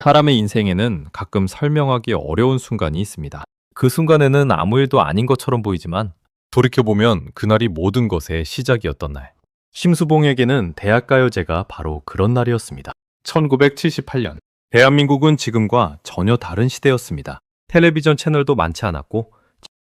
사람의 인생에는 가끔 설명하기 어려운 순간이 있습니다. 그 순간에는 아무 일도 아닌 것처럼 보이지만 돌이켜보면 그날이 모든 것의 시작이었던 날. 심수봉에게는 대학가요제가 바로 그런 날이었습니다. 1978년. 대한민국은 지금과 전혀 다른 시대였습니다. 텔레비전 채널도 많지 않았고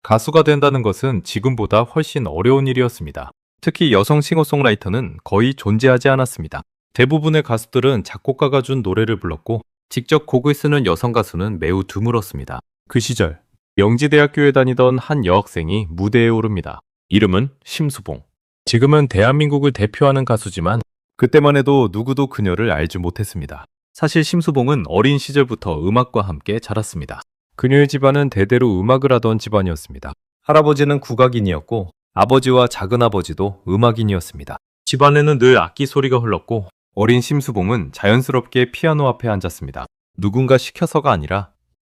가수가 된다는 것은 지금보다 훨씬 어려운 일이었습니다. 특히 여성 싱어송라이터는 거의 존재하지 않았습니다. 대부분의 가수들은 작곡가가 준 노래를 불렀고 직접 곡을 쓰는 여성 가수는 매우 드물었습니다. 그 시절 명지대학교에 다니던 한 여학생이 무대에 오릅니다. 이름은 심수봉. 지금은 대한민국을 대표하는 가수지만 그때만 해도 누구도 그녀를 알지 못했습니다. 사실 심수봉은 어린 시절부터 음악과 함께 자랐습니다. 그녀의 집안은 대대로 음악을 하던 집안이었습니다. 할아버지는 국악인이었고 아버지와 작은아버지도 음악인이었습니다. 집안에는 늘 악기 소리가 흘렀고 어린 심수봉은 자연스럽게 피아노 앞에 앉았습니다. 누군가 시켜서가 아니라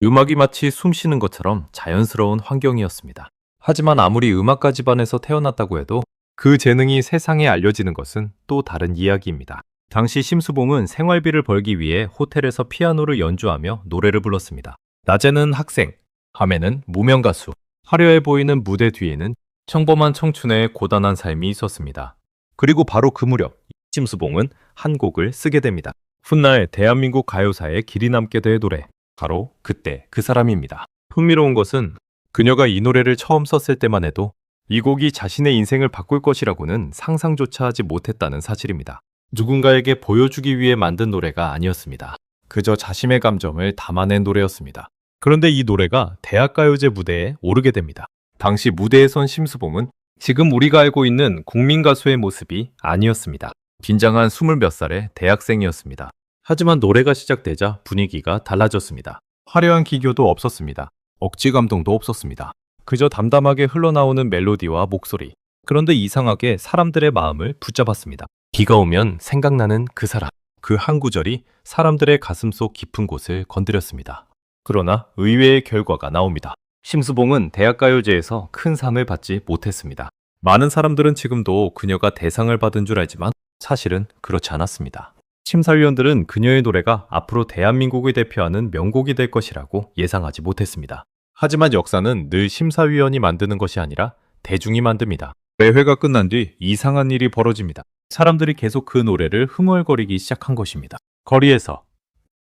음악이 마치 숨 쉬는 것처럼 자연스러운 환경이었습니다. 하지만 아무리 음악가 집안에서 태어났다고 해도 그 재능이 세상에 알려지는 것은 또 다른 이야기입니다. 당시 심수봉은 생활비를 벌기 위해 호텔에서 피아노를 연주하며 노래를 불렀습니다. 낮에는 학생, 밤에는 무명 가수, 화려해 보이는 무대 뒤에는 평범한 청춘의 고단한 삶이 있었습니다. 그리고 바로 그 무렵 심수봉은 한 곡을 쓰게 됩니다. 훗날 대한민국 가요사에 길이 남게 될 노래, 바로 그때 그 사람입니다. 흥미로운 것은 그녀가 이 노래를 처음 썼을 때만 해도 이 곡이 자신의 인생을 바꿀 것이라고는 상상조차 하지 못했다는 사실입니다. 누군가에게 보여주기 위해 만든 노래가 아니었습니다. 그저 자신의 감정을 담아낸 노래였습니다. 그런데 이 노래가 대학가요제 무대에 오르게 됩니다. 당시 무대에 선 심수봉은 지금 우리가 알고 있는 국민 가수의 모습이 아니었습니다. 긴장한 20몇 살의 대학생이었습니다. 하지만 노래가 시작되자 분위기가 달라졌습니다. 화려한 기교도 없었습니다. 억지 감동도 없었습니다. 그저 담담하게 흘러나오는 멜로디와 목소리. 그런데 이상하게 사람들의 마음을 붙잡았습니다. 비가 오면 생각나는 그 사람. 그 한 구절이 사람들의 가슴속 깊은 곳을 건드렸습니다. 그러나 의외의 결과가 나옵니다. 심수봉은 대학가요제에서 큰 상을 받지 못했습니다. 많은 사람들은 지금도 그녀가 대상을 받은 줄 알지만 사실은 그렇지 않았습니다. 심사위원들은 그녀의 노래가 앞으로 대한민국을 대표하는 명곡이 될 것이라고 예상하지 못했습니다. 하지만 역사는 늘 심사위원이 만드는 것이 아니라 대중이 만듭니다. 매회가 끝난 뒤 이상한 일이 벌어집니다. 사람들이 계속 그 노래를 흥얼거리기 시작한 것입니다. 거리에서,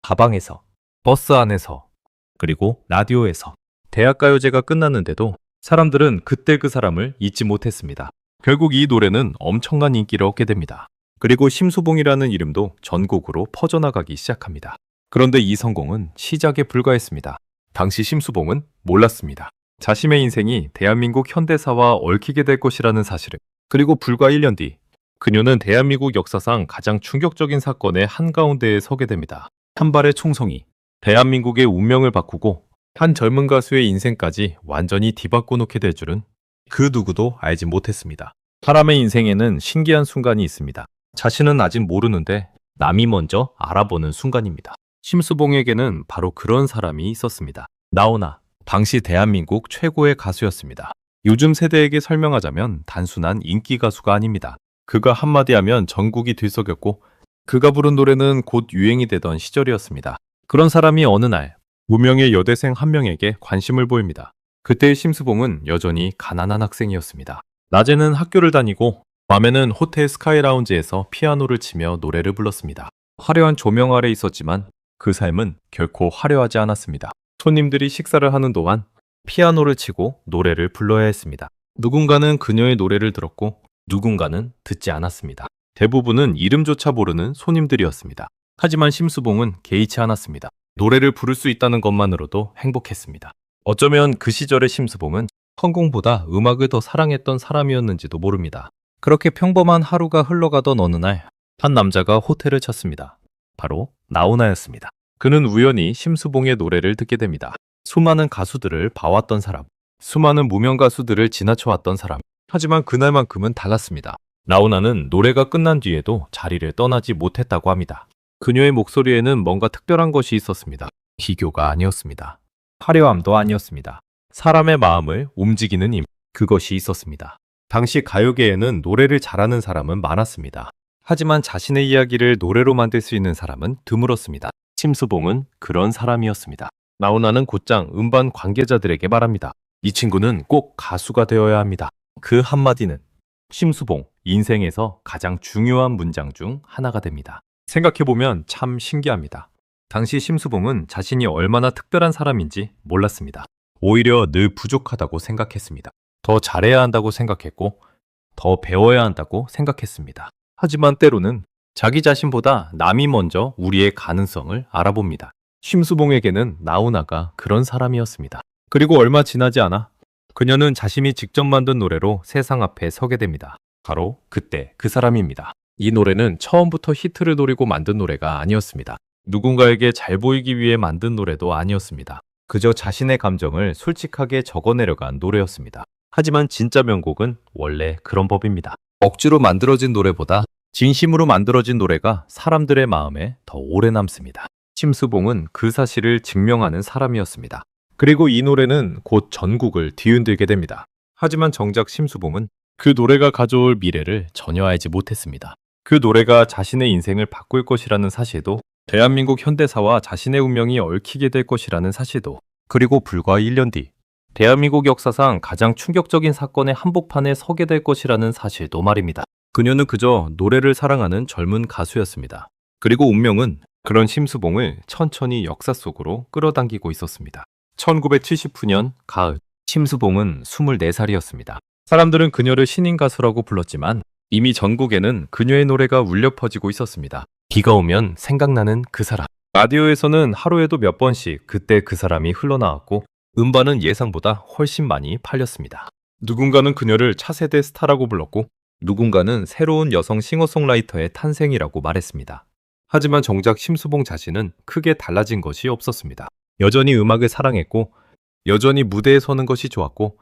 가방에서, 버스 안에서, 그리고 라디오에서. 대학가요제가 끝났는데도 사람들은 그때 그 사람을 잊지 못했습니다. 결국 이 노래는 엄청난 인기를 얻게 됩니다. 그리고 심수봉이라는 이름도 전국으로 퍼져나가기 시작합니다. 그런데 이 성공은 시작에 불과했습니다. 당시 심수봉은 몰랐습니다. 자신의 인생이 대한민국 현대사와 얽히게 될 것이라는 사실을. 그리고 불과 1년 뒤 그녀는 대한민국 역사상 가장 충격적인 사건의 한가운데에 서게 됩니다. 한 발의 총성이 대한민국의 운명을 바꾸고 한 젊은 가수의 인생까지 완전히 뒤바꿔 놓게 될 줄은 그 누구도 알지 못했습니다. 사람의 인생에는 신기한 순간이 있습니다. 자신은 아직 모르는데 남이 먼저 알아보는 순간입니다. 심수봉에게는 바로 그런 사람이 있었습니다. 나훈아, 당시 대한민국 최고의 가수였습니다. 요즘 세대에게 설명하자면 단순한 인기 가수가 아닙니다. 그가 한마디 하면 전국이 들썩였고 그가 부른 노래는 곧 유행이 되던 시절이었습니다. 그런 사람이 어느 날 무명의 여대생 한 명에게 관심을 보입니다. 그때의 심수봉은 여전히 가난한 학생이었습니다. 낮에는 학교를 다니고 밤에는 호텔 스카이라운지에서 피아노를 치며 노래를 불렀습니다. 화려한 조명 아래 있었지만 그 삶은 결코 화려하지 않았습니다. 손님들이 식사를 하는 동안 피아노를 치고 노래를 불러야 했습니다. 누군가는 그녀의 노래를 들었고 누군가는 듣지 않았습니다. 대부분은 이름조차 모르는 손님들이었습니다. 하지만 심수봉은 개의치 않았습니다. 노래를 부를 수 있다는 것만으로도 행복했습니다. 어쩌면 그 시절의 심수봉은 성공보다 음악을 더 사랑했던 사람이었는지도 모릅니다. 그렇게 평범한 하루가 흘러가던 어느 날 한 남자가 호텔을 찾습니다. 바로 나훈아였습니다. 그는 우연히 심수봉의 노래를 듣게 됩니다. 수많은 가수들을 봐왔던 사람, 수많은 무명 가수들을 지나쳐왔던 사람. 하지만 그날만큼은 달랐습니다. 나훈아는 노래가 끝난 뒤에도 자리를 떠나지 못했다고 합니다. 그녀의 목소리에는 뭔가 특별한 것이 있었습니다. 기교가 아니었습니다. 화려함도 아니었습니다. 사람의 마음을 움직이는 힘, 그것이 있었습니다. 당시 가요계에는 노래를 잘하는 사람은 많았습니다. 하지만 자신의 이야기를 노래로 만들 수 있는 사람은 드물었습니다. 심수봉은 그런 사람이었습니다. 나훈아는 곧장 음반 관계자들에게 말합니다. 이 친구는 꼭 가수가 되어야 합니다. 그 한마디는 심수봉 인생에서 가장 중요한 문장 중 하나가 됩니다. 생각해보면 참 신기합니다. 당시 심수봉은 자신이 얼마나 특별한 사람인지 몰랐습니다. 오히려 늘 부족하다고 생각했습니다. 더 잘해야 한다고 생각했고, 더 배워야 한다고 생각했습니다. 하지만 때로는 자기 자신보다 남이 먼저 우리의 가능성을 알아봅니다. 심수봉에게는 나훈아가 그런 사람이었습니다. 그리고 얼마 지나지 않아 그녀는 자신이 직접 만든 노래로 세상 앞에 서게 됩니다. 바로 그때 그 사람입니다. 이 노래는 처음부터 히트를 노리고 만든 노래가 아니었습니다. 누군가에게 잘 보이기 위해 만든 노래도 아니었습니다. 그저 자신의 감정을 솔직하게 적어내려간 노래였습니다. 하지만 진짜 명곡은 원래 그런 법입니다. 억지로 만들어진 노래보다 진심으로 만들어진 노래가 사람들의 마음에 더 오래 남습니다. 심수봉은 그 사실을 증명하는 사람이었습니다. 그리고 이 노래는 곧 전국을 뒤흔들게 됩니다. 하지만 정작 심수봉은 그 노래가 가져올 미래를 전혀 알지 못했습니다. 그 노래가 자신의 인생을 바꿀 것이라는 사실도, 대한민국 현대사와 자신의 운명이 얽히게 될 것이라는 사실도, 그리고 불과 1년 뒤 대한민국 역사상 가장 충격적인 사건의 한복판에 서게 될 것이라는 사실도 말입니다. 그녀는 그저 노래를 사랑하는 젊은 가수였습니다. 그리고 운명은 그런 심수봉을 천천히 역사 속으로 끌어당기고 있었습니다. 1979년 가을, 심수봉은 24살이었습니다. 사람들은 그녀를 신인 가수라고 불렀지만 이미 전국에는 그녀의 노래가 울려 퍼지고 있었습니다. 비가 오면 생각나는 그 사람. 라디오에서는 하루에도 몇 번씩 그때 그 사람이 흘러나왔고, 음반은 예상보다 훨씬 많이 팔렸습니다. 누군가는 그녀를 차세대 스타라고 불렀고, 누군가는 새로운 여성 싱어송라이터의 탄생이라고 말했습니다. 하지만 정작 심수봉 자신은 크게 달라진 것이 없었습니다. 여전히 음악을 사랑했고, 여전히 무대에 서는 것이 좋았고,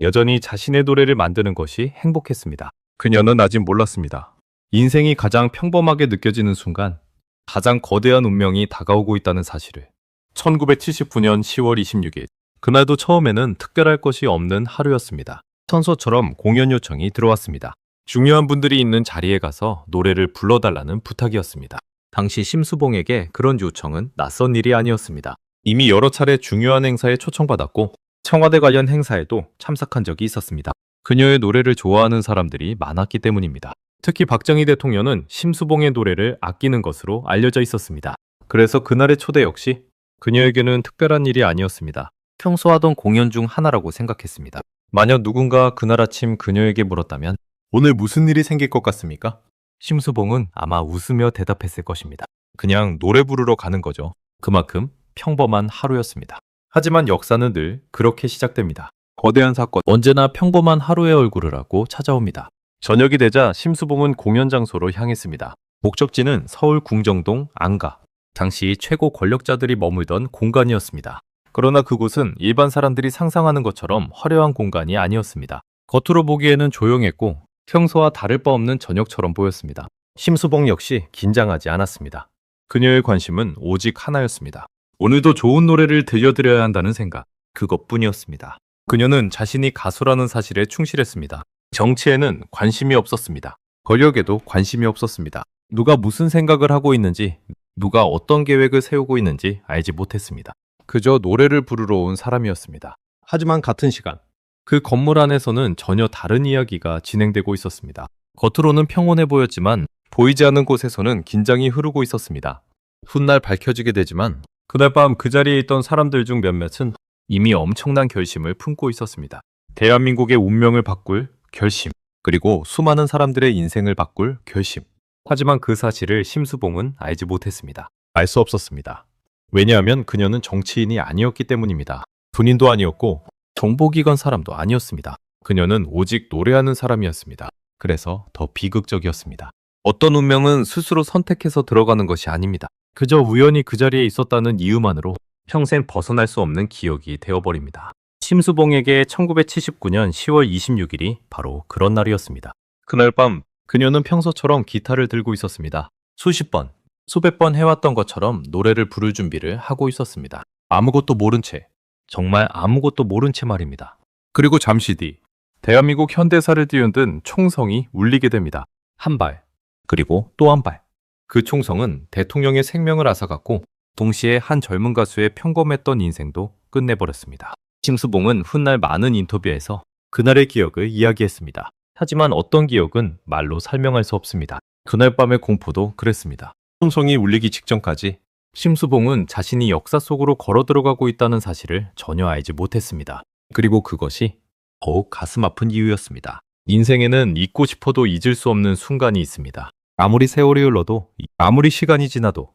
여전히 자신의 노래를 만드는 것이 행복했습니다. 그녀는 아직 몰랐습니다. 인생이 가장 평범하게 느껴지는 순간, 가장 거대한 운명이 다가오고 있다는 사실을. 1979년 10월 26일, 그날도 처음에는 특별할 것이 없는 하루였습니다. 선서처럼 공연 요청이 들어왔습니다. 중요한 분들이 있는 자리에 가서 노래를 불러달라는 부탁이었습니다. 당시 심수봉에게 그런 요청은 낯선 일이 아니었습니다. 이미 여러 차례 중요한 행사에 초청받았고, 청와대 관련 행사에도 참석한 적이 있었습니다. 그녀의 노래를 좋아하는 사람들이 많았기 때문입니다. 특히 박정희 대통령은 심수봉의 노래를 아끼는 것으로 알려져 있었습니다. 그래서 그날의 초대 역시 그녀에게는 특별한 일이 아니었습니다. 평소 하던 공연 중 하나라고 생각했습니다. 만약 누군가 그날 아침 그녀에게 물었다면 오늘 무슨 일이 생길 것 같습니까? 심수봉은 아마 웃으며 대답했을 것입니다. 그냥 노래 부르러 가는 거죠. 그만큼 평범한 하루였습니다. 하지만 역사는 늘 그렇게 시작됩니다. 거대한 사건, 언제나 평범한 하루의 얼굴을 하고 찾아옵니다. 저녁이 되자 심수봉은 공연 장소로 향했습니다. 목적지는 서울 궁정동 안가. 당시 최고 권력자들이 머물던 공간이었습니다. 그러나 그곳은 일반 사람들이 상상하는 것처럼 화려한 공간이 아니었습니다. 겉으로 보기에는 조용했고 평소와 다를 바 없는 저녁처럼 보였습니다. 심수봉 역시 긴장하지 않았습니다. 그녀의 관심은 오직 하나였습니다. 오늘도 좋은 노래를 들려드려야 한다는 생각, 그것뿐이었습니다. 그녀는 자신이 가수라는 사실에 충실했습니다. 정치에는 관심이 없었습니다. 권력에도 관심이 없었습니다. 누가 무슨 생각을 하고 있는지, 누가 어떤 계획을 세우고 있는지 알지 못했습니다. 그저 노래를 부르러 온 사람이었습니다. 하지만 같은 시간, 그 건물 안에서는 전혀 다른 이야기가 진행되고 있었습니다. 겉으로는 평온해 보였지만 보이지 않는 곳에서는 긴장이 흐르고 있었습니다. 훗날 밝혀지게 되지만 그날 밤 그 자리에 있던 사람들 중 몇몇은 이미 엄청난 결심을 품고 있었습니다. 대한민국의 운명을 바꿀 결심, 그리고 수많은 사람들의 인생을 바꿀 결심. 하지만 그 사실을 심수봉은 알지 못했습니다. 알 수 없었습니다. 왜냐하면 그녀는 정치인이 아니었기 때문입니다. 군인도 아니었고 정보기관 사람도 아니었습니다. 그녀는 오직 노래하는 사람이었습니다. 그래서 더 비극적이었습니다. 어떤 운명은 스스로 선택해서 들어가는 것이 아닙니다. 그저 우연히 그 자리에 있었다는 이유만으로 평생 벗어날 수 없는 기억이 되어버립니다. 심수봉에게 1979년 10월 26일이 바로 그런 날이었습니다. 그날 밤 그녀는 평소처럼 기타를 들고 있었습니다. 수십 번, 수백 번 해왔던 것처럼 노래를 부를 준비를 하고 있었습니다. 아무것도 모른 채, 정말 아무것도 모른 채 말입니다. 그리고 잠시 뒤 대한민국 현대사를 뒤흔든 총성이 울리게 됩니다. 한 발, 그리고 또 한 발. 그 총성은 대통령의 생명을 앗아갔고 동시에 한 젊은 가수의 평범했던 인생도 끝내버렸습니다. 심수봉은 훗날 많은 인터뷰에서 그날의 기억을 이야기했습니다. 하지만 어떤 기억은 말로 설명할 수 없습니다. 그날 밤의 공포도 그랬습니다. 총성이 울리기 직전까지 심수봉은 자신이 역사 속으로 걸어 들어가고 있다는 사실을 전혀 알지 못했습니다. 그리고 그것이 더욱 가슴 아픈 이유였습니다. 인생에는 잊고 싶어도 잊을 수 없는 순간이 있습니다. 아무리 세월이 흘러도, 아무리 시간이 지나도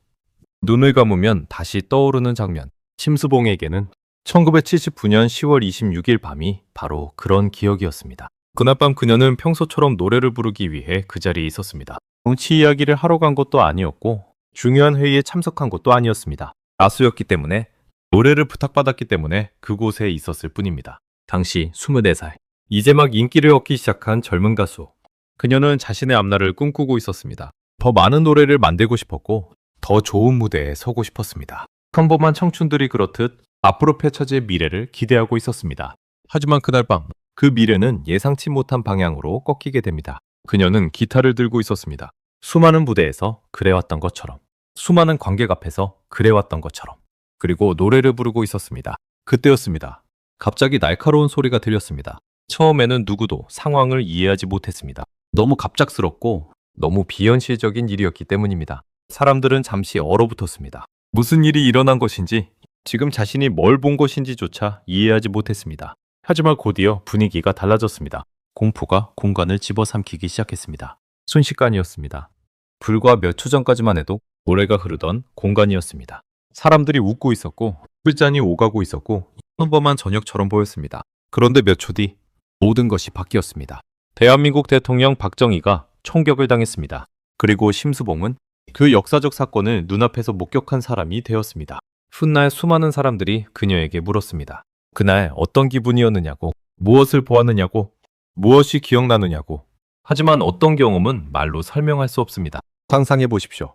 눈을 감으면 다시 떠오르는 장면. 심수봉에게는 1979년 10월 26일 밤이 바로 그런 기억이었습니다. 그날 밤 그녀는 평소처럼 노래를 부르기 위해 그 자리에 있었습니다. 정치 이야기를 하러 간 것도 아니었고 중요한 회의에 참석한 것도 아니었습니다. 가수였기 때문에, 노래를 부탁받았기 때문에 그곳에 있었을 뿐입니다. 당시 24살, 이제 막 인기를 얻기 시작한 젊은 가수. 그녀는 자신의 앞날을 꿈꾸고 있었습니다. 더 많은 노래를 만들고 싶었고 더 좋은 무대에 서고 싶었습니다. 평범한 청춘들이 그렇듯 앞으로 펼쳐질 미래를 기대하고 있었습니다. 하지만 그날 밤, 그 미래는 예상치 못한 방향으로 꺾이게 됩니다. 그녀는 기타를 들고 있었습니다. 수많은 무대에서 그래왔던 것처럼, 수많은 관객 앞에서 그래왔던 것처럼, 그리고 노래를 부르고 있었습니다. 그때였습니다. 갑자기 날카로운 소리가 들렸습니다. 처음에는 누구도 상황을 이해하지 못했습니다. 너무 갑작스럽고 너무 비현실적인 일이었기 때문입니다. 사람들은 잠시 얼어붙었습니다. 무슨 일이 일어난 것인지, 지금 자신이 뭘 본 것인지조차 이해하지 못했습니다. 하지만 곧이어 분위기가 달라졌습니다. 공포가 공간을 집어삼키기 시작했습니다. 순식간이었습니다. 불과 몇 초 전까지만 해도 노래가 흐르던 공간이었습니다. 사람들이 웃고 있었고 꿀잔이 오가고 있었고 평범한 저녁처럼 보였습니다. 그런데 몇 초 뒤 모든 것이 바뀌었습니다. 대한민국 대통령 박정희가 총격을 당했습니다. 그리고 심수봉은 그 역사적 사건을 눈앞에서 목격한 사람이 되었습니다. 훗날 수많은 사람들이 그녀에게 물었습니다. 그날 어떤 기분이었느냐고, 무엇을 보았느냐고, 무엇이 기억나느냐고. 하지만 어떤 경험은 말로 설명할 수 없습니다. 상상해 보십시오.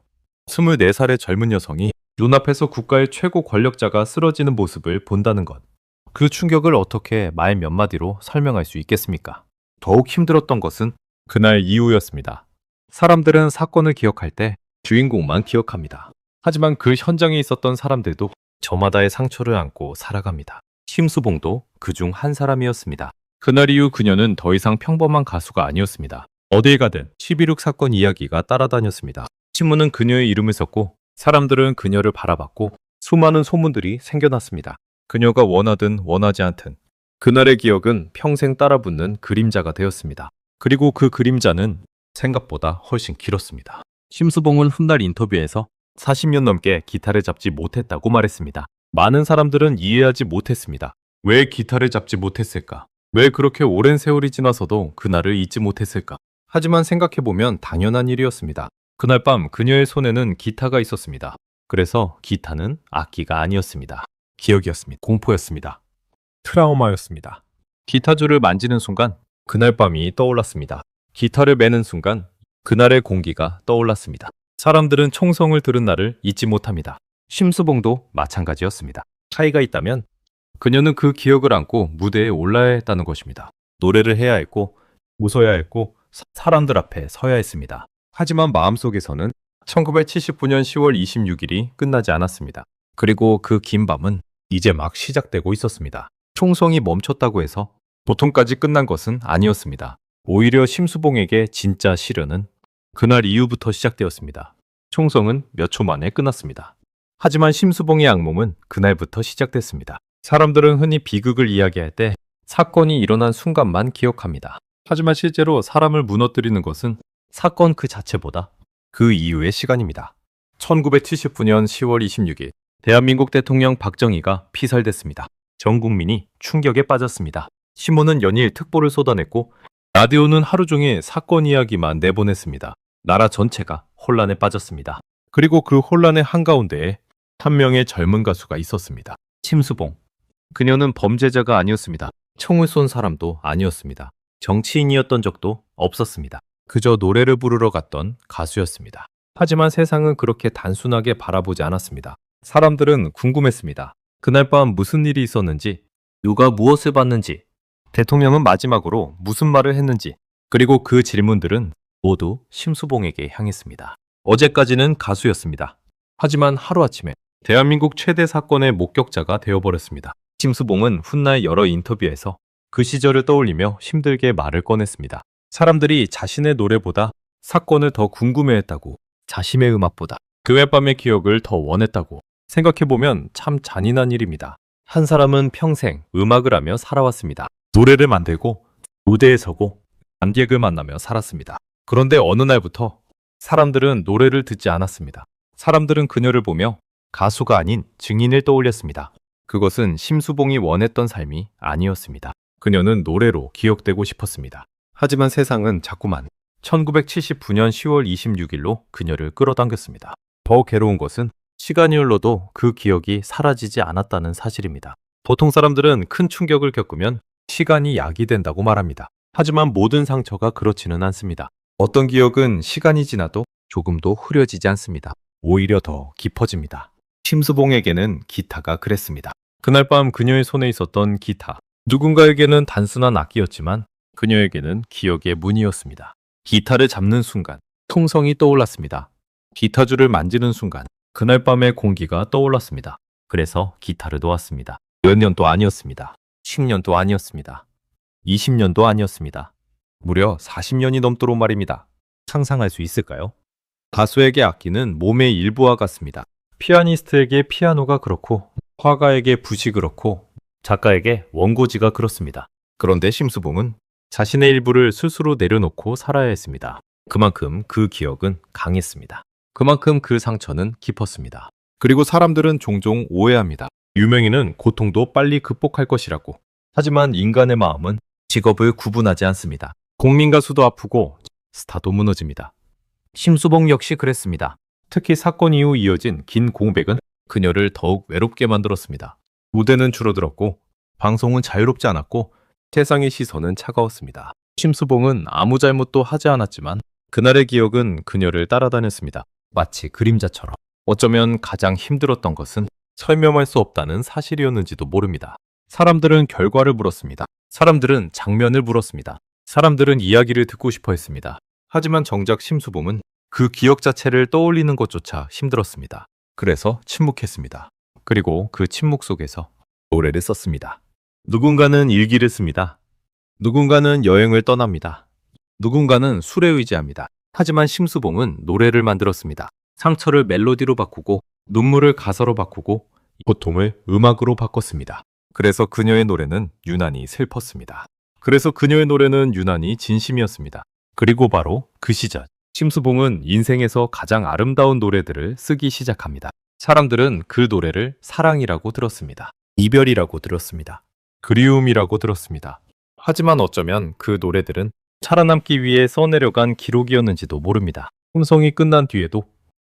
24살의 젊은 여성이 눈앞에서 국가의 최고 권력자가 쓰러지는 모습을 본다는 것. 그 충격을 어떻게 말 몇 마디로 설명할 수 있겠습니까? 더욱 힘들었던 것은 그날 이후였습니다. 사람들은 사건을 기억할 때 주인공만 기억합니다. 하지만 그 현장에 있었던 사람들도 저마다의 상처를 안고 살아갑니다. 심수봉도 그중 한 사람이었습니다. 그날 이후 그녀는 더 이상 평범한 가수가 아니었습니다. 어딜 가든 11.6 사건 이야기가 따라다녔습니다. 신문은 그녀의 이름을 썼고 사람들은 그녀를 바라봤고 수많은 소문들이 생겨났습니다. 그녀가 원하든 원하지 않든 그날의 기억은 평생 따라붙는 그림자가 되었습니다. 그리고 그 그림자는 생각보다 훨씬 길었습니다. 심수봉은 훗날 인터뷰에서 40년 넘게 기타를 잡지 못했다고 말했습니다. 많은 사람들은 이해하지 못했습니다. 왜 기타를 잡지 못했을까? 왜 그렇게 오랜 세월이 지나서도 그날을 잊지 못했을까? 하지만 생각해보면 당연한 일이었습니다. 그날 밤 그녀의 손에는 기타가 있었습니다. 그래서 기타는 악기가 아니었습니다. 기억이었습니다. 공포였습니다. 트라우마였습니다. 기타줄을 만지는 순간 그날 밤이 떠올랐습니다. 기타를 매는 순간 그날의 공기가 떠올랐습니다. 사람들은 총성을 들은 날을 잊지 못합니다. 심수봉도 마찬가지였습니다. 차이가 있다면 그녀는 그 기억을 안고 무대에 올라야 했다는 것입니다. 노래를 해야 했고 웃어야 했고 사람들 앞에 서야 했습니다. 하지만 마음속에서는 1979년 10월 26일이 끝나지 않았습니다. 그리고 그 긴 밤은 이제 막 시작되고 있었습니다. 총성이 멈췄다고 해서 보통까지 끝난 것은 아니었습니다. 오히려 심수봉에게 진짜 시련은 그날 이후부터 시작되었습니다. 총성은 몇 초 만에 끝났습니다. 하지만 심수봉의 악몽은 그날부터 시작됐습니다. 사람들은 흔히 비극을 이야기할 때 사건이 일어난 순간만 기억합니다. 하지만 실제로 사람을 무너뜨리는 것은 사건 그 자체보다 그 이후의 시간입니다. 1979년 10월 26일 대한민국 대통령 박정희가 피살됐습니다. 전 국민이 충격에 빠졌습니다. 신문은 연일 특보를 쏟아냈고 라디오는 하루 종일 사건 이야기만 내보냈습니다. 나라 전체가 혼란에 빠졌습니다. 그리고 그 혼란의 한가운데에 한 명의 젊은 가수가 있었습니다. 심수봉. 그녀는 범죄자가 아니었습니다. 총을 쏜 사람도 아니었습니다. 정치인이었던 적도 없었습니다. 그저 노래를 부르러 갔던 가수였습니다. 하지만 세상은 그렇게 단순하게 바라보지 않았습니다. 사람들은 궁금했습니다. 그날 밤 무슨 일이 있었는지, 누가 무엇을 봤는지, 대통령은 마지막으로 무슨 말을 했는지, 그리고 그 질문들은 모두 심수봉에게 향했습니다. 어제까지는 가수였습니다. 하지만 하루아침에 대한민국 최대 사건의 목격자가 되어버렸습니다. 심수봉은 훗날 여러 인터뷰에서 그 시절을 떠올리며 힘들게 말을 꺼냈습니다. 사람들이 자신의 노래보다 사건을 더 궁금해했다고, 자신의 음악보다 그 햇밤의 기억을 더 원했다고. 생각해보면 참 잔인한 일입니다. 한 사람은 평생 음악을 하며 살아왔습니다. 노래를 만들고 무대에 서고 관객을 만나며 살았습니다. 그런데 어느 날부터 사람들은 노래를 듣지 않았습니다. 사람들은 그녀를 보며 가수가 아닌 증인을 떠올렸습니다. 그것은 심수봉이 원했던 삶이 아니었습니다. 그녀는 노래로 기억되고 싶었습니다. 하지만 세상은 자꾸만 1979년 10월 26일로 그녀를 끌어당겼습니다. 더 괴로운 것은 시간이 흘러도 그 기억이 사라지지 않았다는 사실입니다. 보통 사람들은 큰 충격을 겪으면 시간이 약이 된다고 말합니다. 하지만 모든 상처가 그렇지는 않습니다. 어떤 기억은 시간이 지나도 조금도 흐려지지 않습니다. 오히려 더 깊어집니다. 심수봉에게는 기타가 그랬습니다. 그날 밤 그녀의 손에 있었던 기타. 누군가에게는 단순한 악기였지만 그녀에게는 기억의 문이었습니다. 기타를 잡는 순간 통성이 떠올랐습니다. 기타줄을 만지는 순간 그날 밤의 공기가 떠올랐습니다. 그래서 기타를 놓았습니다. 몇 년도 아니었습니다. 10년도 아니었습니다. 20년도 아니었습니다. 무려 40년이 넘도록 말입니다. 상상할 수 있을까요? 가수에게 악기는 몸의 일부와 같습니다. 피아니스트에게 피아노가 그렇고, 화가에게 붓이 그렇고, 작가에게 원고지가 그렇습니다. 그런데 심수봉은 자신의 일부를 스스로 내려놓고 살아야 했습니다. 그만큼 그 기억은 강했습니다. 그만큼 그 상처는 깊었습니다. 그리고 사람들은 종종 오해합니다. 유명인은 고통도 빨리 극복할 것이라고. 하지만 인간의 마음은 직업을 구분하지 않습니다. 국민 가수도 아프고 스타도 무너집니다. 심수봉 역시 그랬습니다. 특히 사건 이후 이어진 긴 공백은 그녀를 더욱 외롭게 만들었습니다. 무대는 줄어들었고 방송은 자유롭지 않았고 세상의 시선은 차가웠습니다. 심수봉은 아무 잘못도 하지 않았지만 그날의 기억은 그녀를 따라다녔습니다. 마치 그림자처럼. 어쩌면 가장 힘들었던 것은 설명할 수 없다는 사실이었는지도 모릅니다. 사람들은 결과를 물었습니다. 사람들은 장면을 물었습니다. 사람들은 이야기를 듣고 싶어 했습니다. 하지만 정작 심수봉은 그 기억 자체를 떠올리는 것조차 힘들었습니다. 그래서 침묵했습니다. 그리고 그 침묵 속에서 노래를 썼습니다. 누군가는 일기를 씁니다. 누군가는 여행을 떠납니다. 누군가는 술에 의지합니다. 하지만 심수봉은 노래를 만들었습니다. 상처를 멜로디로 바꾸고 눈물을 가사로 바꾸고 고통을 음악으로 바꿨습니다. 그래서 그녀의 노래는 유난히 슬펐습니다. 그래서 그녀의 노래는 유난히 진심이었습니다. 그리고 바로 그 시절 심수봉은 인생에서 가장 아름다운 노래들을 쓰기 시작합니다. 사람들은 그 노래를 사랑이라고 들었습니다. 이별이라고 들었습니다. 그리움이라고 들었습니다. 하지만 어쩌면 그 노래들은 살아남기 위해 써내려간 기록이었는지도 모릅니다. hum성이 끝난 뒤에도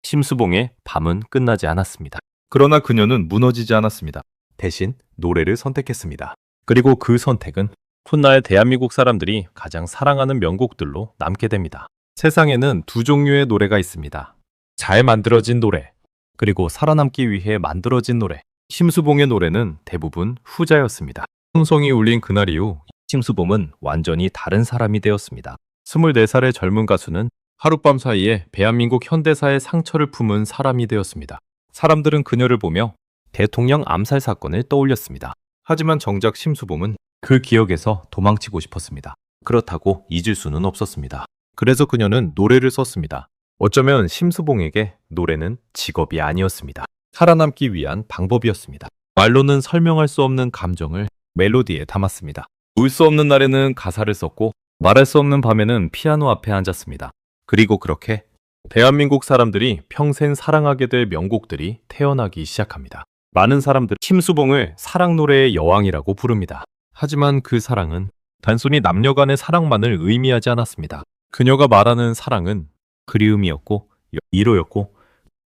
심수봉의 밤은 끝나지 않았습니다. 그러나 그녀는 무너지지 않았습니다. 대신 노래를 선택했습니다. 그리고 그 선택은 훗날 대한민국 사람들이 가장 사랑하는 명곡들로 남게 됩니다. 세상에는 두 종류의 노래가 있습니다. 잘 만들어진 노래, 그리고 살아남기 위해 만들어진 노래. 심수봉의 노래는 대부분 후자였습니다. hum성이 울린 그날 이후 심수봉은 완전히 다른 사람이 되었습니다. 24살의 젊은 가수는 하룻밤 사이에 대한민국 현대사의 상처를 품은 사람이 되었습니다. 사람들은 그녀를 보며 대통령 암살 사건을 떠올렸습니다. 하지만 정작 심수봉은 그 기억에서 도망치고 싶었습니다. 그렇다고 잊을 수는 없었습니다. 그래서 그녀는 노래를 썼습니다. 어쩌면 심수봉에게 노래는 직업이 아니었습니다. 살아남기 위한 방법이었습니다. 말로는 설명할 수 없는 감정을 멜로디에 담았습니다. 울 수 없는 날에는 가사를 썼고 말할 수 없는 밤에는 피아노 앞에 앉았습니다. 그리고 그렇게 대한민국 사람들이 평생 사랑하게 될 명곡들이 태어나기 시작합니다. 많은 사람들은 심수봉을 사랑 노래의 여왕이라고 부릅니다. 하지만 그 사랑은 단순히 남녀 간의 사랑만을 의미하지 않았습니다. 그녀가 말하는 사랑은 그리움이었고 위로였고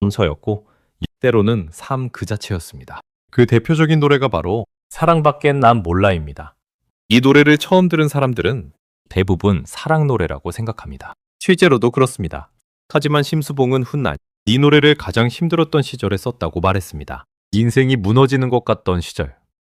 정서였고 때로는 삶 그 자체였습니다. 그 대표적인 노래가 바로 사랑밖엔 난 몰라입니다. 이 노래를 처음 들은 사람들은 대부분 사랑 노래라고 생각합니다. 실제로도 그렇습니다. 하지만 심수봉은 훗날 이 노래를 가장 힘들었던 시절에 썼다고 말했습니다. 인생이 무너지는 것 같던 시절,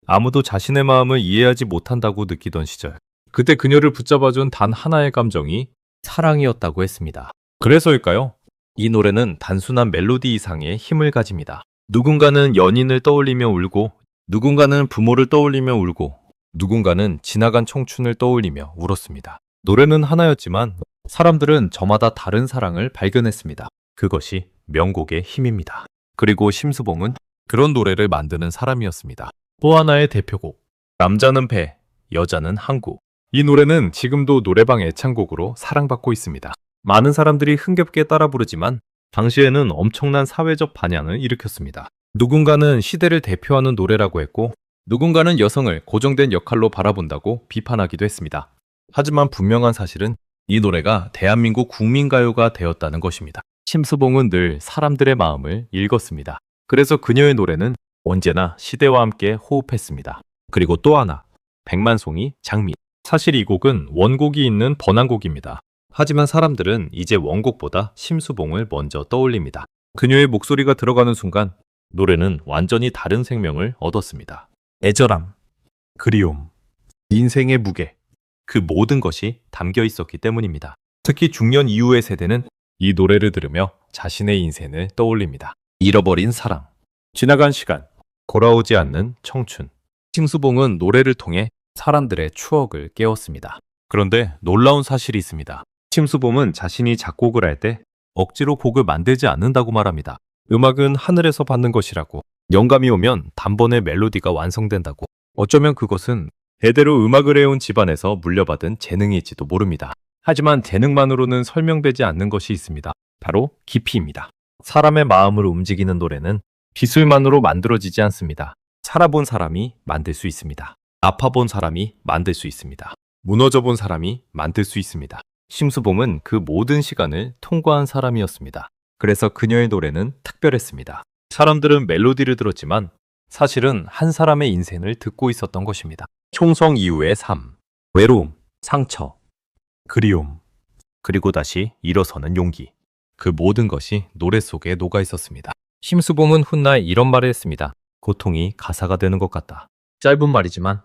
아무도 자신의 마음을 이해하지 못한다고 느끼던 시절, 그때 그녀를 붙잡아준 단 하나의 감정이 사랑이었다고 했습니다. 그래서일까요? 이 노래는 단순한 멜로디 이상의 힘을 가집니다. 누군가는 연인을 떠올리며 울고, 누군가는 부모를 떠올리며 울고, 누군가는 지나간 청춘을 떠올리며 울었습니다. 노래는 하나였지만 사람들은 저마다 다른 사랑을 발견했습니다. 그것이 명곡의 힘입니다. 그리고 심수봉은 그런 노래를 만드는 사람이었습니다. 또 하나의 대표곡, 남자는 배, 여자는 항구. 이 노래는 지금도 노래방 애창곡으로 사랑받고 있습니다. 많은 사람들이 흥겹게 따라 부르지만 당시에는 엄청난 사회적 반향을 일으켰습니다. 누군가는 시대를 대표하는 노래라고 했고, 누군가는 여성을 고정된 역할로 바라본다고 비판하기도 했습니다. 하지만 분명한 사실은 이 노래가 대한민국 국민가요가 되었다는 것입니다. 심수봉은 늘 사람들의 마음을 읽었습니다. 그래서 그녀의 노래는 언제나 시대와 함께 호흡했습니다. 그리고 또 하나, 백만송이 장미. 사실 이 곡은 원곡이 있는 번안곡입니다. 하지만 사람들은 이제 원곡보다 심수봉을 먼저 떠올립니다. 그녀의 목소리가 들어가는 순간 노래는 완전히 다른 생명을 얻었습니다. 애절함, 그리움, 인생의 무게, 그 모든 것이 담겨 있었기 때문입니다. 특히 중년 이후의 세대는 이 노래를 들으며 자신의 인생을 떠올립니다. 잃어버린 사랑, 지나간 시간, 돌아오지 않는 청춘. 심수봉은 노래를 통해 사람들의 추억을 깨웠습니다. 그런데 놀라운 사실이 있습니다. 심수봉은 자신이 작곡을 할 때 억지로 곡을 만들지 않는다고 말합니다. 음악은 하늘에서 받는 것이라고, 영감이 오면 단번에 멜로디가 완성된다고. 어쩌면 그것은 대대로 음악을 해온 집안에서 물려받은 재능일지도 모릅니다. 하지만 재능만으로는 설명되지 않는 것이 있습니다. 바로 깊이입니다. 사람의 마음을 움직이는 노래는 기술만으로 만들어지지 않습니다. 살아본 사람이 만들 수 있습니다. 아파본 사람이 만들 수 있습니다. 무너져본 사람이 만들 수 있습니다. 심수봉은 그 모든 시간을 통과한 사람이었습니다. 그래서 그녀의 노래는 특별했습니다. 사람들은 멜로디를 들었지만 사실은 한 사람의 인생을 듣고 있었던 것입니다. 총성 이후의 삶, 외로움, 상처, 그리움, 그리고 다시 일어서는 용기. 그 모든 것이 노래 속에 녹아 있었습니다. 심수봉은 훗날 이런 말을 했습니다. 고통이 가사가 되는 것 같다. 짧은 말이지만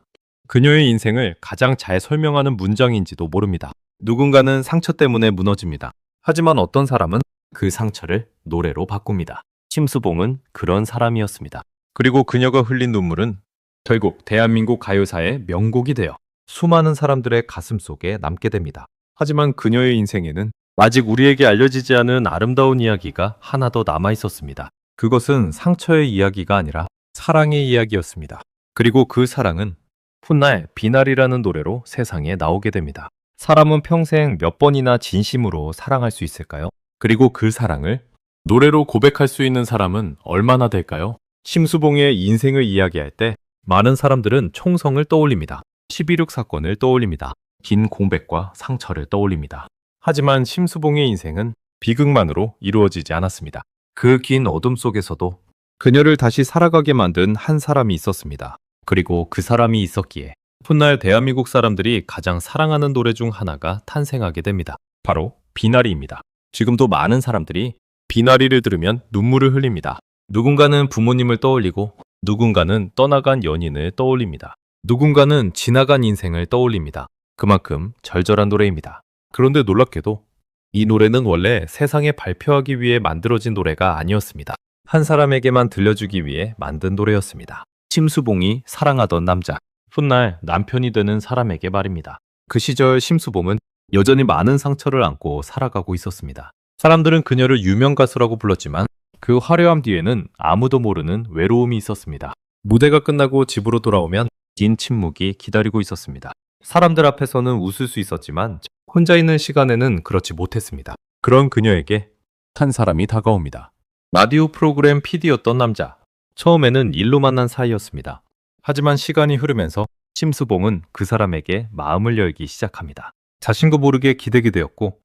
그녀의 인생을 가장 잘 설명하는 문장인지도 모릅니다. 누군가는 상처 때문에 무너집니다. 하지만 어떤 사람은 그 상처를 노래로 바꿉니다. 심수봉은 그런 사람이었습니다. 그리고 그녀가 흘린 눈물은 결국 대한민국 가요사의 명곡이 되어 수많은 사람들의 가슴 속에 남게 됩니다. 하지만 그녀의 인생에는 아직 우리에게 알려지지 않은 아름다운 이야기가 하나 더 남아 있었습니다. 그것은 상처의 이야기가 아니라 사랑의 이야기였습니다. 그리고 그 사랑은 훗날 비날이라는 노래로 세상에 나오게 됩니다. 사람은 평생 몇 번이나 진심으로 사랑할 수 있을까요? 그리고 그 사랑을 노래로 고백할 수 있는 사람은 얼마나 될까요? 심수봉의 인생을 이야기할 때 많은 사람들은 총성을 떠올립니다. 11.6 사건을 떠올립니다. 긴 공백과 상처를 떠올립니다. 하지만 심수봉의 인생은 비극만으로 이루어지지 않았습니다. 그 긴 어둠 속에서도 그녀를 다시 살아가게 만든 한 사람이 있었습니다. 그리고 그 사람이 있었기에 훗날 대한민국 사람들이 가장 사랑하는 노래 중 하나가 탄생하게 됩니다. 바로 비나리입니다. 지금도 많은 사람들이 비나리를 들으면 눈물을 흘립니다. 누군가는 부모님을 떠올리고 누군가는 떠나간 연인을 떠올립니다. 누군가는 지나간 인생을 떠올립니다. 그만큼 절절한 노래입니다. 그런데 놀랍게도 이 노래는 원래 세상에 발표하기 위해 만들어진 노래가 아니었습니다. 한 사람에게만 들려주기 위해 만든 노래였습니다. 심수봉이 사랑하던 남자, 훗날 남편이 되는 사람에게 말입니다. 그 시절 심수봉은 여전히 많은 상처를 안고 살아가고 있었습니다. 사람들은 그녀를 유명 가수라고 불렀지만 그 화려함 뒤에는 아무도 모르는 외로움이 있었습니다. 무대가 끝나고 집으로 돌아오면 긴 침묵이 기다리고 있었습니다. 사람들 앞에서는 웃을 수 있었지만 혼자 있는 시간에는 그렇지 못했습니다. 그런 그녀에게 한 사람이 다가옵니다. 라디오 프로그램 PD였던 남자. 처음에는 일로 만난 사이였습니다. 하지만 시간이 흐르면서 심수봉은 그 사람에게 마음을 열기 시작합니다. 자신도 모르게 기대게 되었고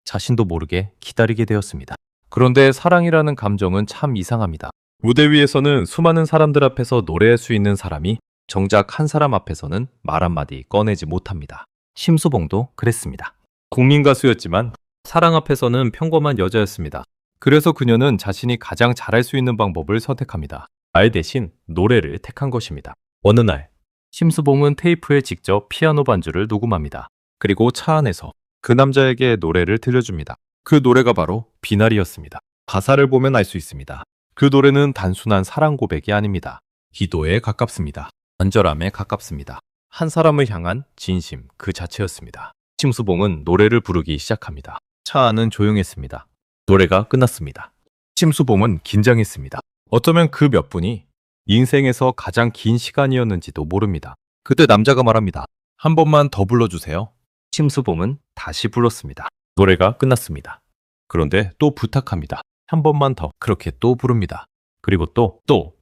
자신도 모르게 기다리게 되었습니다. 그런데 사랑이라는 감정은 참 이상합니다. 무대 위에서는 수많은 사람들 앞에서 노래할 수 있는 사람이 정작 한 사람 앞에서는 말 한마디 꺼내지 못합니다. 심수봉도 그랬습니다. 국민 가수였지만 사랑 앞에서는 평범한 여자였습니다. 그래서 그녀는 자신이 가장 잘할 수 있는 방법을 선택합니다. 말 대신 노래를 택한 것입니다. 어느 날 심수봉은 테이프에 직접 피아노 반주를 녹음합니다. 그리고 차 안에서 그 남자에게 노래를 들려줍니다. 그 노래가 바로 비나리였습니다. 가사를 보면 알 수 있습니다. 그 노래는 단순한 사랑 고백이 아닙니다. 기도에 가깝습니다. 간절함에 가깝습니다. 한 사람을 향한 진심 그 자체였습니다. 심수봉은 노래를 부르기 시작합니다. 차 안은 조용했습니다. 노래가 끝났습니다. 심수봉은 긴장했습니다. 어쩌면 그 몇 분이 인생에서 가장 긴 시간이었는지도 모릅니다. 그때 남자가 말합니다. 한 번만 더 불러주세요. 심수봉은 다시 불렀습니다. 노래가 끝났습니다. 그런데 또 부탁합니다. 한 번만 더. 그렇게 또 부릅니다. 그리고 또.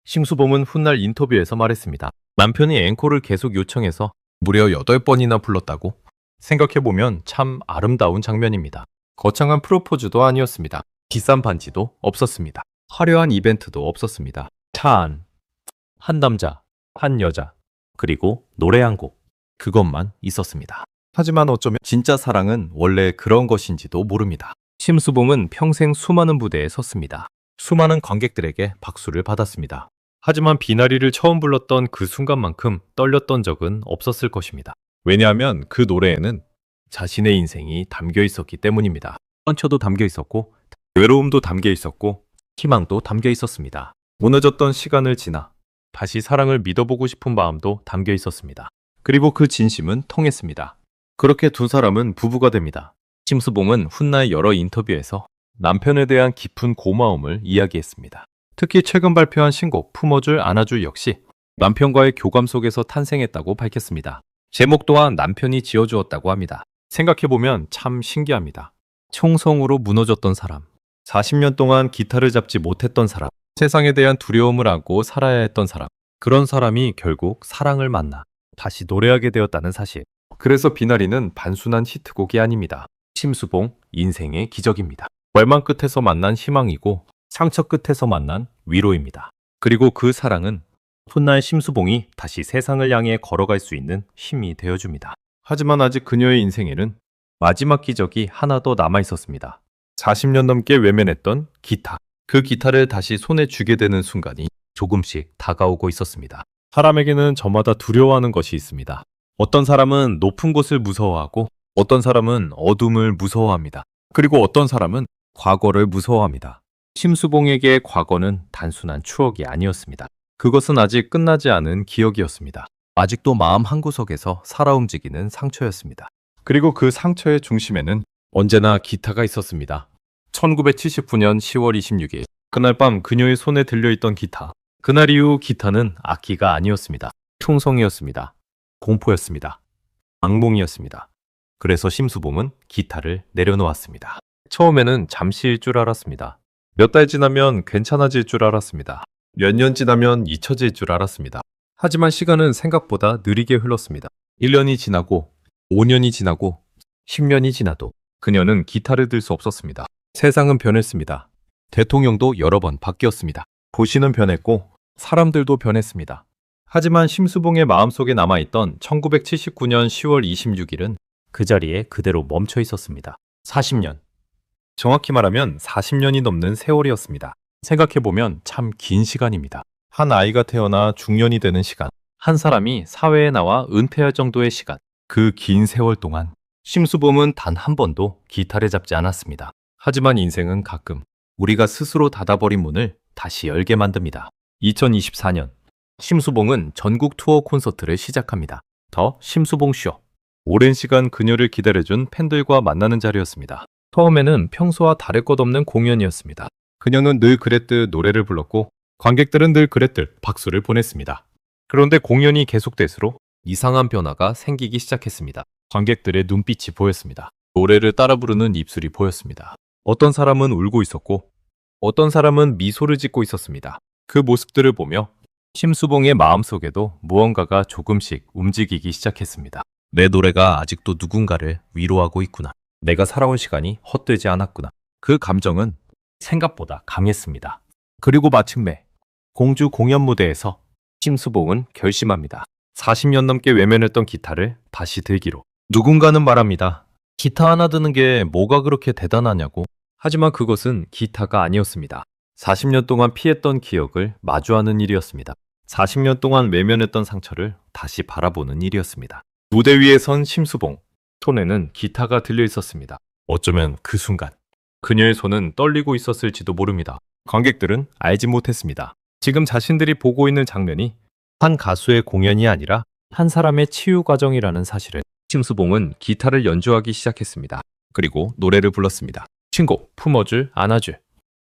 심수봉은 훗날 인터뷰에서 말했습니다. 남편이 앵콜을 계속 요청해서 무려 8번이나 불렀다고. 생각해보면 참 아름다운 장면입니다. 거창한 프로포즈도 아니었습니다. 비싼 반지도 없었습니다. 화려한 이벤트도 없었습니다. 차 안, 한 남자, 한 여자, 그리고 노래 한 곡. 그것만 있었습니다. 하지만 어쩌면 진짜 사랑은 원래 그런 것인지도 모릅니다. 심수봉은 평생 수많은 무대에 섰습니다. 수많은 관객들에게 박수를 받았습니다. 하지만 비나리를 처음 불렀던 그 순간만큼 떨렸던 적은 없었을 것입니다. 왜냐하면 그 노래에는 자신의 인생이 담겨 있었기 때문입니다. 상처도 담겨 있었고, 외로움도 담겨 있었고, 희망도 담겨 있었습니다. 무너졌던 시간을 지나 다시 사랑을 믿어보고 싶은 마음도 담겨 있었습니다. 그리고 그 진심은 통했습니다. 그렇게 두 사람은 부부가 됩니다. 심수봉은 훗날 여러 인터뷰에서 남편에 대한 깊은 고마움을 이야기했습니다. 특히 최근 발표한 신곡 품어줄 안아줄 역시 남편과의 교감 속에서 탄생했다고 밝혔습니다. 제목 또한 남편이 지어주었다고 합니다. 생각해보면 참 신기합니다. 총성으로 무너졌던 사람, 40년 동안 기타를 잡지 못했던 사람, 세상에 대한 두려움을 안고 살아야 했던 사람, 그런 사람이 결국 사랑을 만나 다시 노래하게 되었다는 사실. 그래서 비나리는 단순한 히트곡이 아닙니다. 심수봉 인생의 기적입니다. 절망 끝에서 만난 희망이고 상처 끝에서 만난 위로입니다. 그리고 그 사랑은 훗날 심수봉이 다시 세상을 향해 걸어갈 수 있는 힘이 되어줍니다. 하지만 아직 그녀의 인생에는 마지막 기적이 하나 더 남아 있었습니다. 40년 넘게 외면했던 기타. 그 기타를 다시 손에 쥐게 되는 순간이 조금씩 다가오고 있었습니다. 사람에게는 저마다 두려워하는 것이 있습니다. 어떤 사람은 높은 곳을 무서워하고 어떤 사람은 어둠을 무서워합니다. 그리고 어떤 사람은 과거를 무서워합니다. 심수봉에게 과거는 단순한 추억이 아니었습니다. 그것은 아직 끝나지 않은 기억이었습니다. 아직도 마음 한구석에서 살아 움직이는 상처였습니다. 그리고 그 상처의 중심에는 언제나 기타가 있었습니다. 1979년 10월 26일 그날 밤 그녀의 손에 들려있던 기타. 그날 이후 기타는 악기가 아니었습니다. 충성이었습니다. 공포였습니다. 악몽이었습니다. 그래서 심수봉은 기타를 내려놓았습니다. 처음에는 잠시일 줄 알았습니다. 몇 달 지나면 괜찮아질 줄 알았습니다. 몇 년 지나면 잊혀질 줄 알았습니다. 하지만 시간은 생각보다 느리게 흘렀습니다. 1년이 지나고 5년이 지나고 10년이 지나도 그녀는 기타를 들 수 없었습니다. 세상은 변했습니다. 대통령도 여러 번 바뀌었습니다. 도시는 변했고 사람들도 변했습니다. 하지만 심수봉의 마음속에 남아있던 1979년 10월 26일은 그 자리에 그대로 멈춰 있었습니다. 40년. 정확히 말하면 40년이 넘는 세월이었습니다. 생각해보면 참 긴 시간입니다. 한 아이가 태어나 중년이 되는 시간, 한 사람이 사회에 나와 은퇴할 정도의 시간, 그 긴 세월 동안 심수봉은 단 한 번도 기타를 잡지 않았습니다. 하지만 인생은 가끔 우리가 스스로 닫아버린 문을 다시 열게 만듭니다. 2024년 심수봉은 전국 투어 콘서트를 시작합니다. 더 심수봉 쇼. 오랜 시간 그녀를 기다려준 팬들과 만나는 자리였습니다. 처음에는 평소와 다를 것 없는 공연이었습니다. 그녀는 늘 그랬듯 노래를 불렀고 관객들은 늘 그랬듯 박수를 보냈습니다. 그런데 공연이 계속될수록 이상한 변화가 생기기 시작했습니다. 관객들의 눈빛이 보였습니다. 노래를 따라 부르는 입술이 보였습니다. 어떤 사람은 울고 있었고 어떤 사람은 미소를 짓고 있었습니다. 그 모습들을 보며 심수봉의 마음속에도 무언가가 조금씩 움직이기 시작했습니다. 내 노래가 아직도 누군가를 위로하고 있구나. 내가 살아온 시간이 헛되지 않았구나. 그 감정은 생각보다 강했습니다. 그리고 마침내 공주 공연 무대에서 심수봉은 결심합니다. 40년 넘게 외면했던 기타를 다시 들기로. 누군가는 말합니다. 기타 하나 드는 게 뭐가 그렇게 대단하냐고. 하지만 그것은 기타가 아니었습니다. 40년 동안 피했던 기억을 마주하는 일이었습니다. 40년 동안 외면했던 상처를 다시 바라보는 일이었습니다. 무대 위에 선 심수봉. 손에는 기타가 들려 있었습니다. 어쩌면 그 순간 그녀의 손은 떨리고 있었을지도 모릅니다. 관객들은 알지 못했습니다. 지금 자신들이 보고 있는 장면이 한 가수의 공연이 아니라 한 사람의 치유 과정이라는 사실을. 심수봉은 기타를 연주하기 시작했습니다. 그리고 노래를 불렀습니다. 신곡 품어줄 안아줄.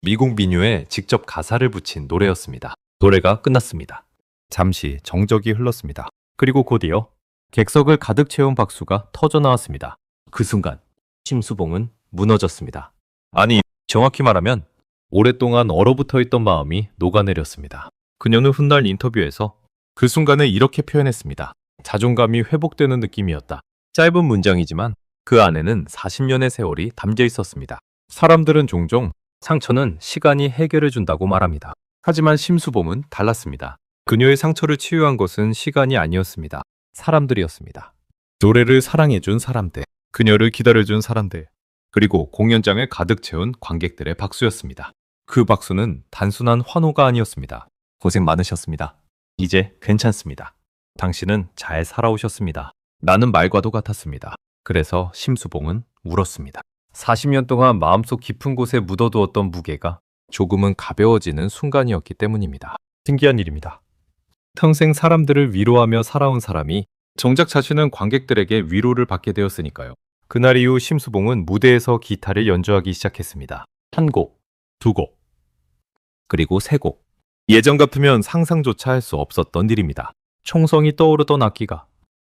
미국 민요에 직접 가사를 붙인 노래였습니다. 노래가 끝났습니다. 잠시 정적이 흘렀습니다. 그리고 곧이어 객석을 가득 채운 박수가 터져 나왔습니다. 그 순간 심수봉은 무너졌습니다. 아니, 정확히 말하면 오랫동안 얼어붙어 있던 마음이 녹아내렸습니다. 그녀는 훗날 인터뷰에서 그 순간을 이렇게 표현했습니다. 자존감이 회복되는 느낌이었다. 짧은 문장이지만 그 안에는 40년의 세월이 담겨 있었습니다. 사람들은 종종 상처는 시간이 해결해 준다고 말합니다. 하지만 심수봉은 달랐습니다. 그녀의 상처를 치유한 것은 시간이 아니었습니다. 사람들이었습니다. 노래를 사랑해준 사람들, 그녀를 기다려준 사람들, 그리고 공연장을 가득 채운 관객들의 박수였습니다. 그 박수는 단순한 환호가 아니었습니다. 고생 많으셨습니다. 이제 괜찮습니다. 당신은 잘 살아오셨습니다. 나는 말과도 같았습니다. 그래서 심수봉은 울었습니다. 40년 동안 마음속 깊은 곳에 묻어두었던 무게가 조금은 가벼워지는 순간이었기 때문입니다. 신기한 일입니다. 평생 사람들을 위로하며 살아온 사람이 정작 자신은 관객들에게 위로를 받게 되었으니까요. 그날 이후 심수봉은 무대에서 기타를 연주하기 시작했습니다. 한 곡, 두 곡, 그리고 세 곡. 예전 같으면 상상조차 할 수 없었던 일입니다. 총성이 떠오르던 악기가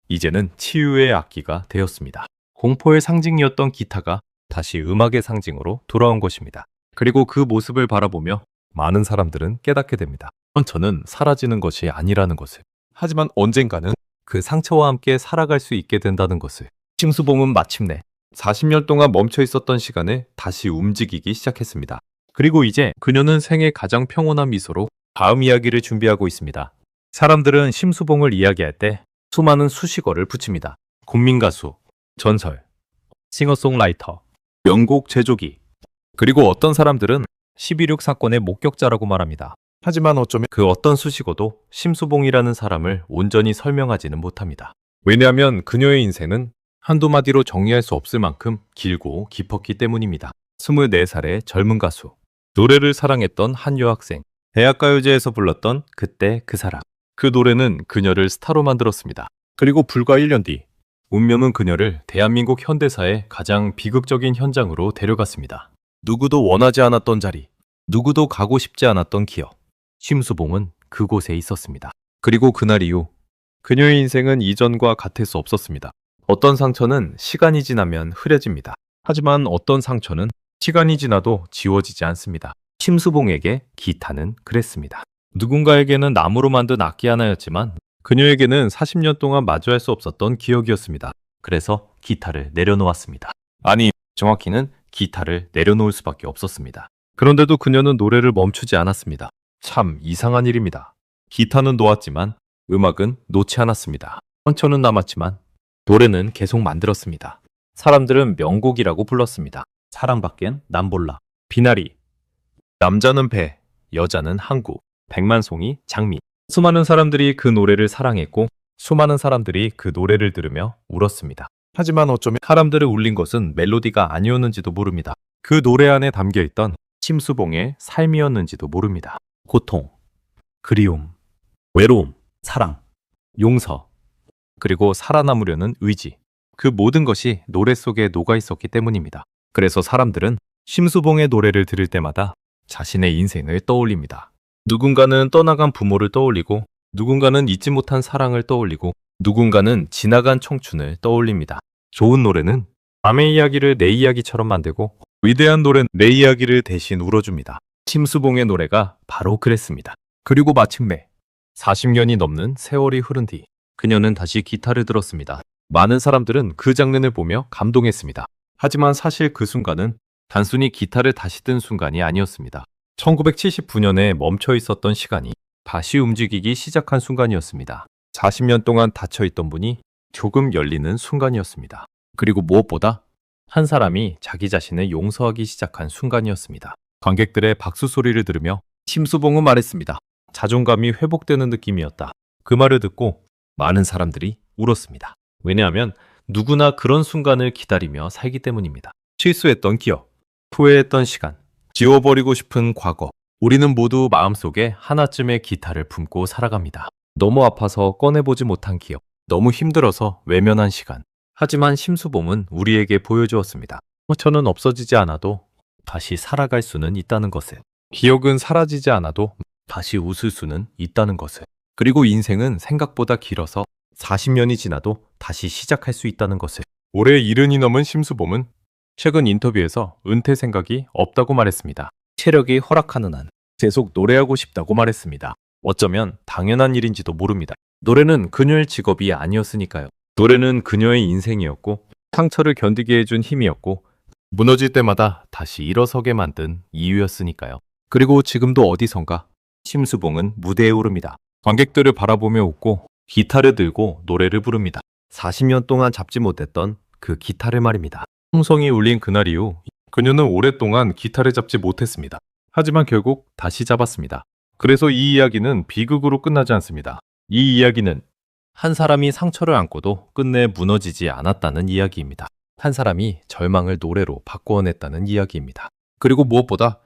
이제는 치유의 악기가 되었습니다. 공포의 상징이었던 기타가 다시 음악의 상징으로 돌아온 것입니다. 그리고 그 모습을 바라보며 많은 사람들은 깨닫게 됩니다. 상처는 사라지는 것이 아니라는 것을. 하지만 언젠가는 그 상처와 함께 살아갈 수 있게 된다는 것을. 심수봉은 마침내 40년 동안 멈춰 있었던 시간을 다시 움직이기 시작했습니다. 그리고 이제 그녀는 생애 가장 평온한 미소로 다음 이야기를 준비하고 있습니다. 사람들은 심수봉을 이야기할 때 수많은 수식어를 붙입니다. 국민가수, 전설, 싱어송라이터, 명곡 제조기. 그리고 어떤 사람들은 11.6 사건의 목격자라고 말합니다. 하지만 어쩌면 그 어떤 수식어도 심수봉이라는 사람을 온전히 설명하지는 못합니다. 왜냐하면 그녀의 인생은 한두 마디로 정리할 수 없을 만큼 길고 깊었기 때문입니다. 24살의 젊은 가수, 노래를 사랑했던 한 여학생, 대학가요제에서 불렀던 그때 그 사람. 그 노래는 그녀를 스타로 만들었습니다. 그리고 불과 1년 뒤, 운명은 그녀를 대한민국 현대사의 가장 비극적인 현장으로 데려갔습니다. 누구도 원하지 않았던 자리, 누구도 가고 싶지 않았던 기억. 심수봉은 그곳에 있었습니다. 그리고 그날 이후 그녀의 인생은 이전과 같을 수 없었습니다. 어떤 상처는 시간이 지나면 흐려집니다. 하지만 어떤 상처는 시간이 지나도 지워지지 않습니다. 심수봉에게 기타는 그랬습니다. 누군가에게는 나무로 만든 악기 하나였지만 그녀에게는 40년 동안 마주할 수 없었던 기억이었습니다. 그래서 기타를 내려놓았습니다. 아니, 정확히는 기타를 내려놓을 수밖에 없었습니다. 그런데도 그녀는 노래를 멈추지 않았습니다. 참 이상한 일입니다. 기타는 놓았지만 음악은 놓지 않았습니다. 상처는 남았지만 노래는 계속 만들었습니다. 사람들은 명곡이라고 불렀습니다. 사랑밖엔 난 몰라, 비나리, 남자는 배, 여자는 항구, 백만송이 장미. 수많은 사람들이 그 노래를 사랑했고 수많은 사람들이 그 노래를 들으며 울었습니다. 하지만 어쩌면 사람들을 울린 것은 멜로디가 아니었는지도 모릅니다. 그 노래 안에 담겨있던 심수봉의 삶이었는지도 모릅니다. 고통, 그리움, 외로움, 사랑, 용서, 그리고 살아남으려는 의지. 그 모든 것이 노래 속에 녹아 있었기 때문입니다. 그래서 사람들은 심수봉의 노래를 들을 때마다 자신의 인생을 떠올립니다. 누군가는 떠나간 부모를 떠올리고, 누군가는 잊지 못한 사랑을 떠올리고, 누군가는 지나간 청춘을 떠올립니다. 좋은 노래는 남의 이야기를 내 이야기처럼 만들고, 위대한 노래는 내 이야기를 대신 울어줍니다. 심수봉의 노래가 바로 그랬습니다. 그리고 마침내 40년이 넘는 세월이 흐른 뒤 그녀는 다시 기타를 들었습니다. 많은 사람들은 그 장면을 보며 감동했습니다. 하지만 사실 그 순간은 단순히 기타를 다시 든 순간이 아니었습니다. 1979년에 멈춰 있었던 시간이 다시 움직이기 시작한 순간이었습니다. 40년 동안 닫혀있던 문이 조금 열리는 순간이었습니다. 그리고 무엇보다 한 사람이 자기 자신을 용서하기 시작한 순간이었습니다. 관객들의 박수 소리를 들으며 심수봉은 말했습니다. 자존감이 회복되는 느낌이었다. 그 말을 듣고 많은 사람들이 울었습니다. 왜냐하면 누구나 그런 순간을 기다리며 살기 때문입니다. 실수했던 기억, 후회했던 시간, 지워버리고 싶은 과거, 우리는 모두 마음속에 하나쯤의 기타를 품고 살아갑니다. 너무 아파서 꺼내보지 못한 기억, 너무 힘들어서 외면한 시간. 하지만 심수봉은 우리에게 보여주었습니다. 저는 없어지지 않아도 다시 살아갈 수는 있다는 것을. 기억은 사라지지 않아도 다시 웃을 수는 있다는 것을. 그리고 인생은 생각보다 길어서 40년이 지나도 다시 시작할 수 있다는 것을. 올해 70이 넘은 심수봉은 최근 인터뷰에서 은퇴 생각이 없다고 말했습니다. 체력이 허락하는 한 계속 노래하고 싶다고 말했습니다. 어쩌면 당연한 일인지도 모릅니다. 노래는 그녀의 직업이 아니었으니까요. 노래는 그녀의 인생이었고 상처를 견디게 해준 힘이었고 무너질 때마다 다시 일어서게 만든 이유였으니까요. 그리고 지금도 어디선가 심수봉은 무대에 오릅니다. 관객들을 바라보며 웃고 기타를 들고 노래를 부릅니다. 40년 동안 잡지 못했던 그 기타를 말입니다. 홍성이 울린 그날 이후 그녀는 오랫동안 기타를 잡지 못했습니다. 하지만 결국 다시 잡았습니다. 그래서 이 이야기는 비극으로 끝나지 않습니다. 이 이야기는 한 사람이 상처를 안고도 끝내 무너지지 않았다는 이야기입니다. 한 사람이 절망을 노래로 바꾸어냈다는 이야기입니다. 그리고 무엇보다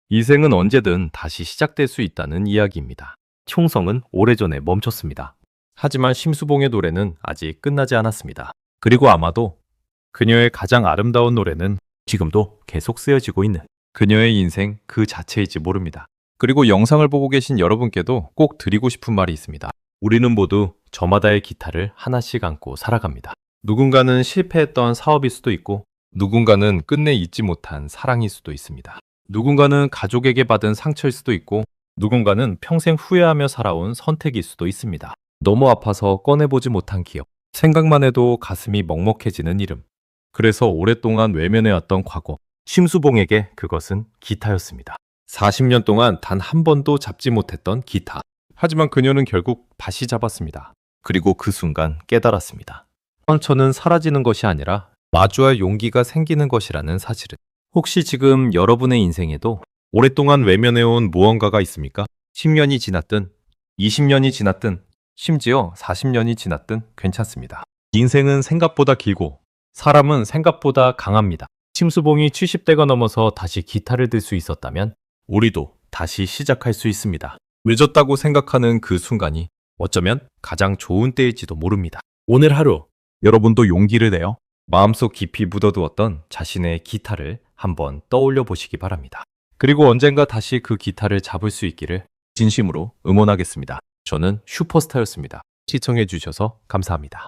인생은 언제든 다시 시작될 수 있다는 이야기입니다. 총성은 오래전에 멈췄습니다. 하지만 심수봉의 노래는 아직 끝나지 않았습니다. 그리고 아마도 그녀의 가장 아름다운 노래는 지금도 계속 쓰여지고 있는 그녀의 인생 그 자체일지 모릅니다. 그리고 영상을 보고 계신 여러분께도 꼭 드리고 싶은 말이 있습니다. 우리는 모두 저마다의 기타를 하나씩 안고 살아갑니다. 누군가는 실패했던 사업일 수도 있고 누군가는 끝내 잊지 못한 사랑일 수도 있습니다. 누군가는 가족에게 받은 상처일 수도 있고 누군가는 평생 후회하며 살아온 선택일 수도 있습니다. 너무 아파서 꺼내보지 못한 기억, 생각만 해도 가슴이 먹먹해지는 이름. 그래서 오랫동안 외면해왔던 과거, 심수봉에게 그것은 기타였습니다. 40년 동안 단 한 번도 잡지 못했던 기타. 하지만 그녀는 결국 다시 잡았습니다. 그리고 그 순간 깨달았습니다. 상처는 사라지는 것이 아니라 마주할 용기가 생기는 것이라는 사실을. 혹시 지금 여러분의 인생에도 오랫동안 외면해온 무언가가 있습니까? 10년이 지났든 20년이 지났든 심지어 40년이 지났든 괜찮습니다. 인생은 생각보다 길고 사람은 생각보다 강합니다. 심수봉이 70대가 넘어서 다시 기타를 들 수 있었다면 우리도 다시 시작할 수 있습니다. 늦었다고 생각하는 그 순간이 어쩌면 가장 좋은 때일지도 모릅니다. 오늘 하루 여러분도 용기를 내어 마음속 깊이 묻어두었던 자신의 기타를 한번 떠올려 보시기 바랍니다. 그리고 언젠가 다시 그 기타를 잡을 수 있기를 진심으로 응원하겠습니다. 저는 슈퍼스타였습니다. 시청해 주셔서 감사합니다.